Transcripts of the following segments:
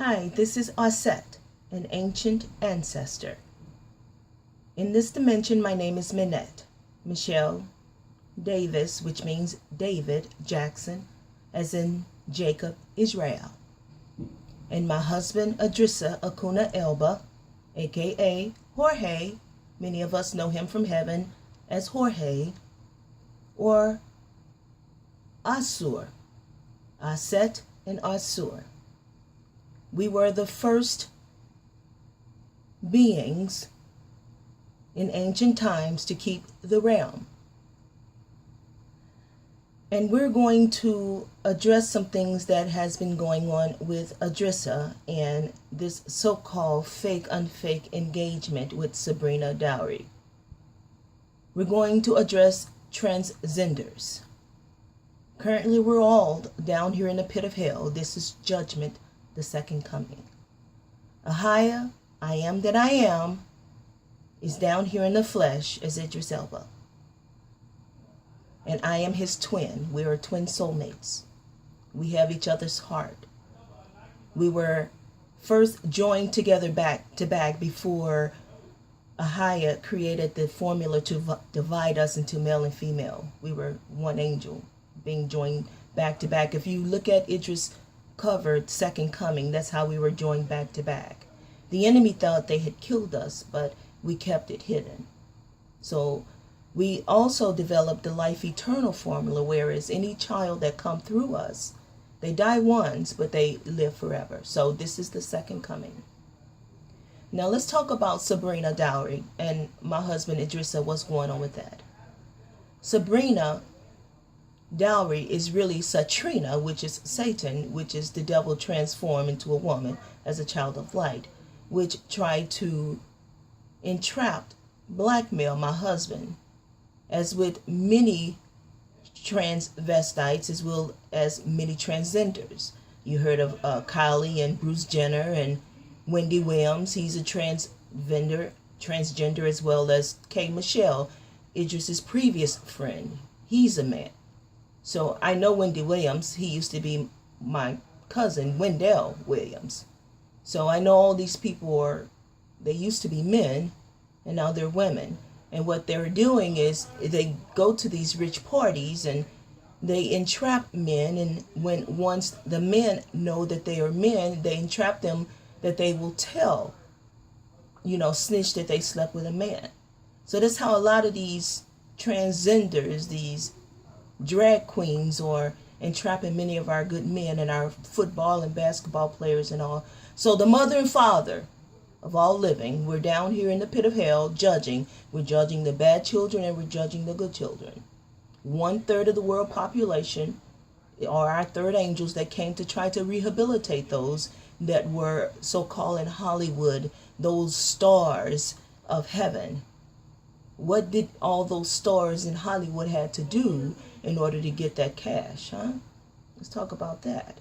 Hi, this is Aset, an ancient ancestor. In this dimension, my name is Minette Michelle Davis, which means David Jackson, as in Jacob Israel. And my husband, Adrissa Acuna Elba, aka Jorge, many of us know him from heaven as Jorge, or Asur, Aset and Asur. We were the first beings in ancient times to keep the realm. And we're going to address some things that has been going on with Adrissa and this so-called fake unfake engagement with Sabrina Dowry. We're going to address transgenders. Currently we're all down here in the pit of hell. This is judgment, the second coming. Ahia, I am that I am, is down here in the flesh as Idris Elba. And I am his twin. We are twin soulmates. We have each other's heart. We were first joined together back to back before Ahia created the formula to divide us into male and female. We were one angel being joined back to back. If you look at Idris' covered Second Coming, that's how we were joined back to back. The enemy thought they had killed us, but we kept it hidden. So we also developed the life eternal formula, whereas any child that come through us, they die once, but they live forever. So this is the Second Coming. Now let's talk about Sabrina Dowry and my husband Idrissa. What's going on with that? Sabrina Dowry is really Satrina, which is Satan, which is the devil transformed into a woman as a child of light, which tried to entrap, blackmail my husband, as with many transvestites as well as many transgenders. You heard of Kylie and Bruce Jenner and Wendy Williams. He's a transgender as well as K. Michelle, Idris's previous friend. He's a man. So I know Wendy Williams. He used to be my cousin, Wendell Williams. So I know all these people they used to be men and now they're women. And what they're doing is they go to these rich parties and they entrap men. And once the men know that they are men, they entrap them that they will tell, snitch that they slept with a man. So that's how a lot of these transgenders, these drag queens, are entrapping many of our good men and our football and basketball players and all. So the mother and father of all living, we're down here in the pit of hell judging. We're judging the bad children and we're judging the good children. 1/3 of the world population are our third angels that came to try to rehabilitate those that were so-called in Hollywood, those stars of heaven. What did all those stars in Hollywood had to do in order to get that cash, huh? Let's talk about that.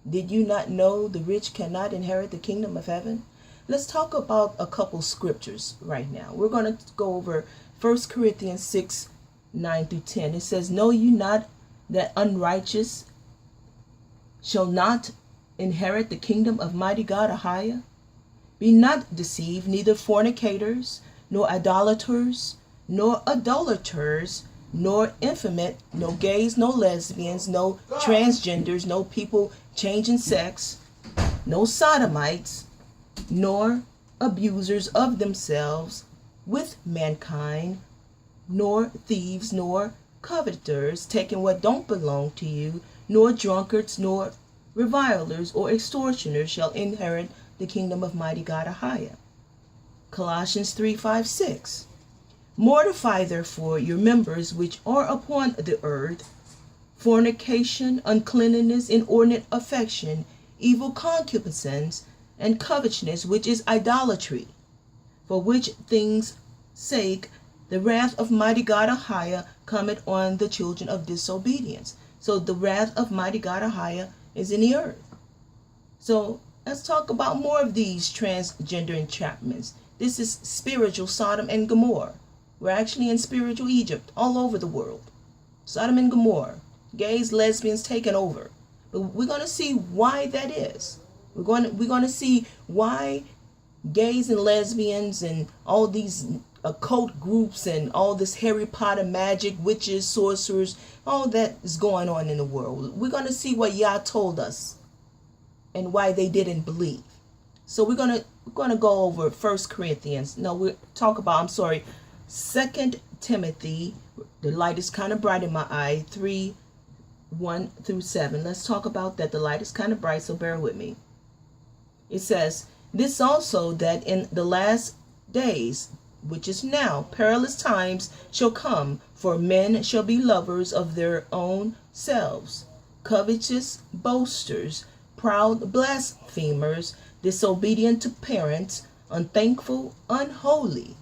Did you not know the rich cannot inherit the kingdom of heaven? Let's talk about a couple scriptures right now. We're going to go over 1 Corinthians 6, 9 through 10. It says, "Know you not that unrighteous shall not inherit the kingdom of mighty God Ahia? Be not deceived, neither fornicators, nor idolaters, nor idolaters, nor effeminate, no gays, no lesbians, no transgenders, no people changing sex, no sodomites, nor abusers of themselves with mankind, nor thieves, nor coveters, taking what don't belong to you, nor drunkards, nor revilers or extortioners shall inherit the kingdom of mighty God Ahia." Colossians 3, 5, 6. "Mortify therefore your members which are upon the earth, fornication, uncleanness, inordinate affection, evil concupiscence, and covetousness, which is idolatry. For which things' sake the wrath of mighty God Ahia cometh on the children of disobedience." So the wrath of mighty God Ahia is in the earth. So let's talk about more of these transgender entrapments. This is spiritual Sodom and Gomorrah. We're actually in spiritual Egypt all over the world. Sodom and Gomorrah. Gays, lesbians taking over. But we're going to see why that is. We're going to see why gays and lesbians and all these occult groups and all this Harry Potter magic, witches, sorcerers, all that is going on in the world. We're going to see what Yah told us and why they didn't believe. So we're going to go over 1 Corinthians. No, we'll talk about, I'm sorry, 2 Timothy. The light is kind of bright in my eye. 3:1-7. Let's talk about that. The light is kind of bright, so bear with me. It says, this also, that in the last days, which is now, perilous times shall come, for men shall be lovers of their own selves, covetous, boasters, proud, blasphemers, disobedient to parents, unthankful, unholy,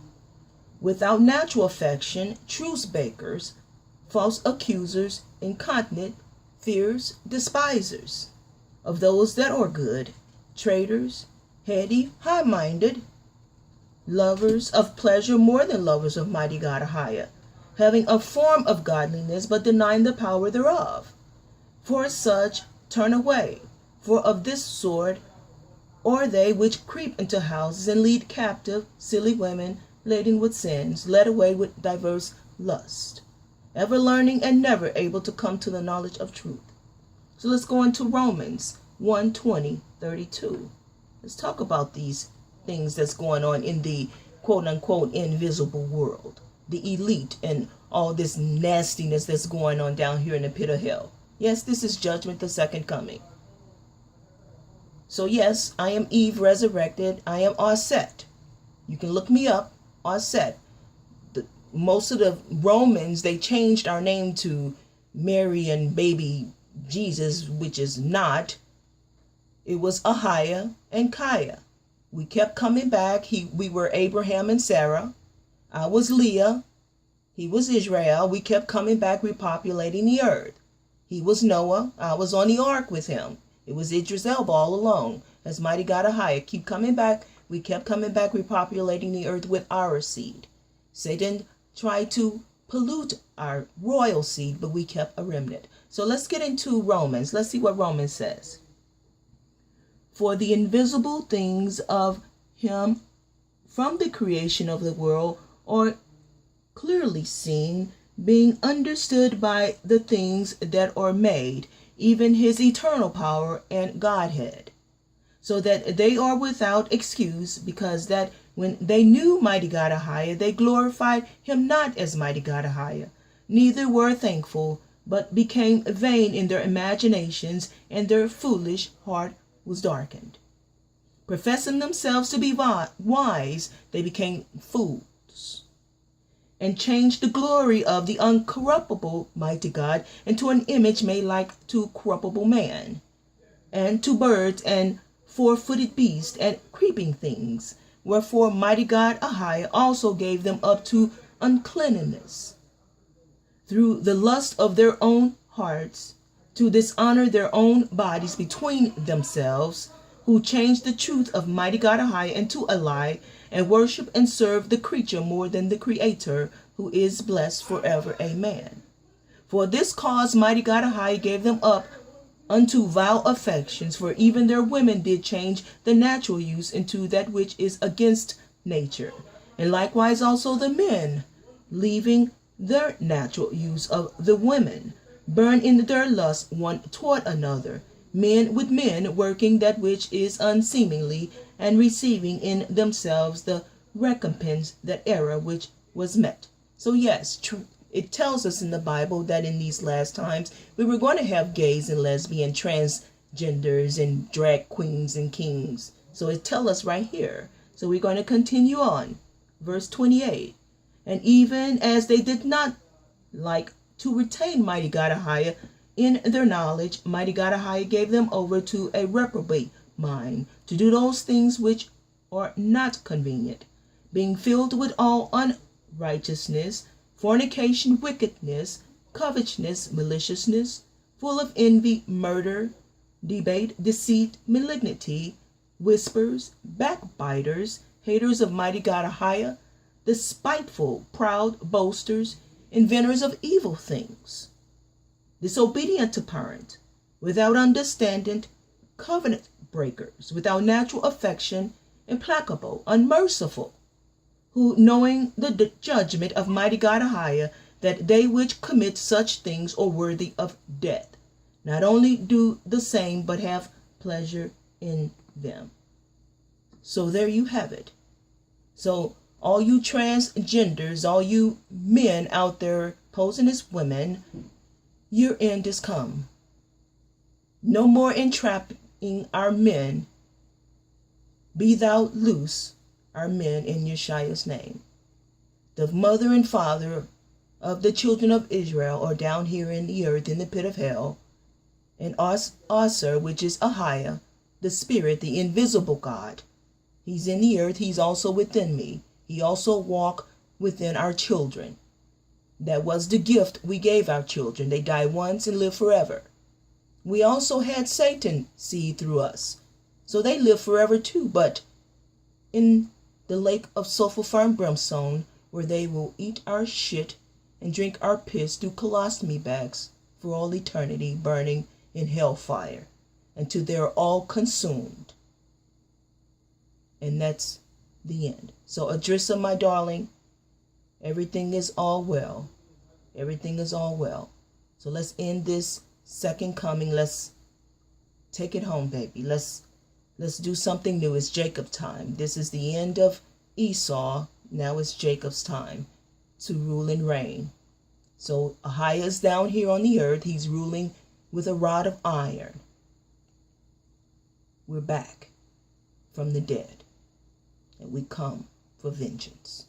without natural affection, truce breakers, false accusers, incontinent, fierce, despisers of those that are good, traitors, heady, high-minded, lovers of pleasure more than lovers of mighty God Ahia, having a form of godliness, but denying the power thereof. For such turn away, for of this sort are they which creep into houses and lead captive silly women, laden with sins, led away with diverse lust, ever learning and never able to come to the knowledge of truth. So let's go into Romans 1:20-32. Let's talk about these things that's going on in the quote-unquote invisible world, the elite, and all this nastiness that's going on down here in the pit of hell. Yes, this is judgment, the second coming. So yes, I am Eve resurrected. I am Arset. You can look me up, Arset. Most of the Romans, they changed our name to Mary and baby Jesus, which is not. It was Ahia and Kaya. We kept coming back. We were Abraham and Sarah. I was Leah. He was Israel. We kept coming back, repopulating the earth. He was Noah. I was on the ark with him. It was Idris Elba all along. As mighty God Ahia. Keep coming back. We kept coming back, repopulating the earth with our seed. Satan tried to pollute our royal seed, but we kept a remnant. So let's get into Romans. Let's see what Romans says. For the invisible things of him from the creation of the world are clearly seen, being understood by the things that are made, even his eternal power and Godhead, so that they are without excuse, because that when they knew mighty God Ahia, they glorified him not as mighty God Ahia, neither were thankful, but became vain in their imaginations, and their foolish heart was darkened. Professing themselves to be wise, they became fools, and changed the glory of the uncorruptible mighty God into an image made like to corruptible man, and to birds, and four-footed beasts, and creeping things. Wherefore mighty God Ahia also gave them up to uncleanness, through the lust of their own hearts, to dishonor their own bodies between themselves, who changed the truth of mighty God Ahia into a lie, and worship and serve the creature more than the Creator, who is blessed forever. Amen. For this cause mighty God Ahia gave them up unto vile affections, for even their women did change the natural use into that which is against nature, and likewise also the men, leaving their natural use of the women, burn in their lust one toward another, men with men, working that which is unseemly, and receiving in themselves the recompense that error which was met. So yes, it tells us in the Bible that in these last times we were going to have gays and lesbian, transgenders, and drag queens and kings. So it tells us right here. So we're going to continue on. Verse 28. And even as they did not like to retain mighty God Ahia in their knowledge, mighty God Ahia gave them over to a reprobate mind, to do those things which are not convenient, being filled with all unrighteousness, fornication, wickedness, covetousness, maliciousness, full of envy, murder, debate, deceit, malignity, whispers, backbiters, haters of mighty God Ahia, the spiteful, proud, boasters, inventors of evil things, disobedient to parent, without understanding, covenant breakers, without natural affection, implacable, unmerciful, who, knowing the judgment of mighty God Ahiah, that they which commit such things are worthy of death, not only do the same, but have pleasure in them. So there you have it. So all you transgenders, all you men out there posing as women, your end is come. No more entrapping our men. Be thou loose our men in Yeshua's name. The mother and father of the children of Israel are down here in the earth in the pit of hell. And Aser, which is Ahiah, the spirit, the invisible God, he's in the earth, he's also within me. He also walk within our children. That was the gift we gave our children. They die once and live forever. We also had Satan seed through us. So they live forever too, but in the lake of sulfur and brimstone, where they will eat our shit and drink our piss through colostomy bags for all eternity, burning in hellfire until they're all consumed. And that's the end. So Adrissa, my darling, everything is all well. Everything is all well. So let's end this second coming. Let's take it home, baby. Let's do something new. It's Jacob's time. This is the end of Esau. Now it's Jacob's time to rule and reign. So Ahiah is down here on the earth. He's ruling with a rod of iron. We're back from the dead, and we come for vengeance.